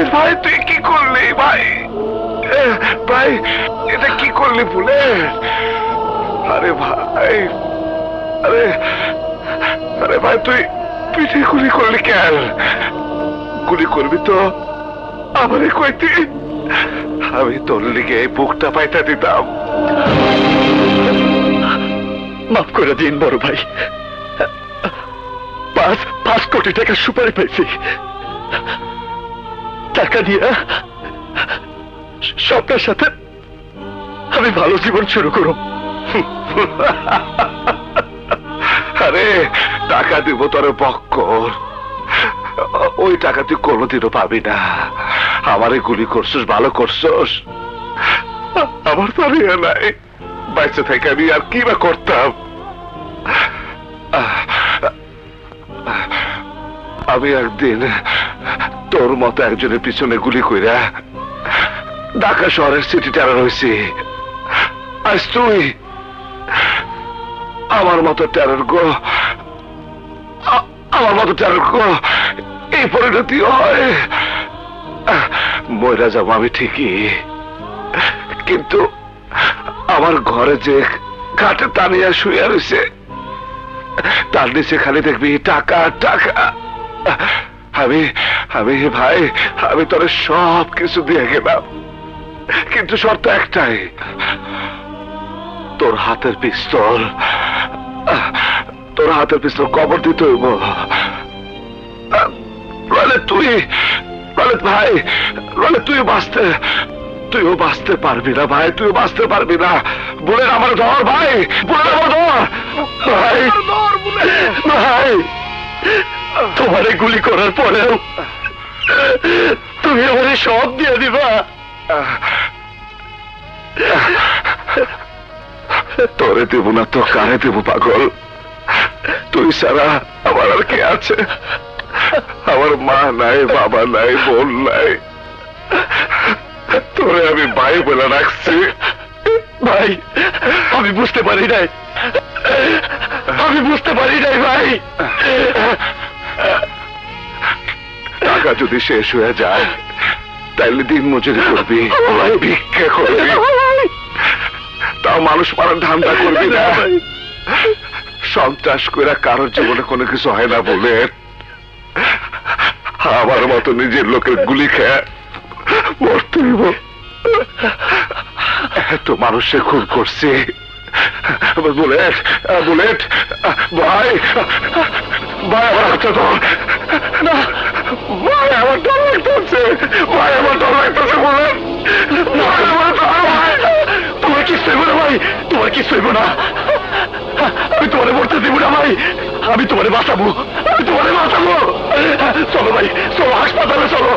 Bullet ভাই তুই কি করলি ভাই? ভাই এটা কি করলি বুলেট? আরে ভাই, আরে আরে ভাই তুই পিঠে গুলি করলি কেন? গুলি করবি তো আমারে কইতি, আমি তোর লিগে বুকটা পাইতা দিতাম। মাফ করে দিন বড় ভাই, 5 কোটি টাকা সুপারি পাইছি। টাকা দিয়ে স্বপ্নের সাথে আমি ভালো জীবন শুরু করব। আরে টাকা দিব তোর বক্কর, ওই টাকা তুই কোনোদিনও পাবি না। আমারে গুলি করছিস, ভালো করছিস, আমার তো আর ইয়ে নাই, বাইচে থেকে আমি আর কি বা করতাম। আমি একদিন তোর মতো একজনের পিছনে গুলি কইরা ঢাকা শহরের সিটি টেরর হয়েছি। আজ তুই আমার মতো টেরর গো, আমার মতো টেরর গো এই পরিণতি হয়। মইরা যাবো আমি ঠিকই, কিন্তু আমার ঘরে যে খাটে টানিয়া শুয়ে রয়েছে তার নিচে খালি দেখবি টাকা টাকা। আমি আমি ভাই আমি তোর সব কিছু দিয়ে গেলাম, কিন্তু শর্ত একটাই, তোর হাতের পিস্তল, তোর হাতের পিস্তল কবর দিতে হইব। তুই ভাই তুইও বাঁচতে পারবি না ভাই, তুইও বাঁচতে পারবি না। বলে আমার ধর ভাই, বলে আমার ধর ভাই, ভাই তোমারে গুলি করার পরেও তুমি আমারে সব দিয়ে দিবা? তোরে দেব না তো কারে দেব পাগল? তুই ছাড়া আমার আর কে আছে? আমার মা নাই, বাবা নাই, বোন নাই, তোরে আমি ভাই বলে রাখছি। ভাই আমি বুঝতে পারি নাই, আমি বুঝতে পারি নাই ভাই। টাকা যদি শেষ হয়ে যায় তাইলে দিন মজুরি করবি, ভিক্ষা করবি, তাও মানুষ মারার ধান্দা করবি না। সন্ত্রাস করে কারোর জীবনে কোনো কিছু হয় না বলে আমার মতো নিজের লোকের গুলি খেয়ে মরতে হইব। এত মানুষে খুন করছে। বুলেট বুলেট ভাই, ভাই আমার হাতটা ধর না, ভাই আমার ডর লাগতেছে, ভাই আমার ডর লাগতেছে বুলেট, ভাই আমার ডর। তোমার কি সইব না ভাই, তোমার কি সইব না? আমি তোমারে মরতে দিব না ভাই, আমি তোমারে বাঁচাবো, আমি তোমারে বাঁচাবো। চলো ভাই চলো, হাসপাতালে চলো।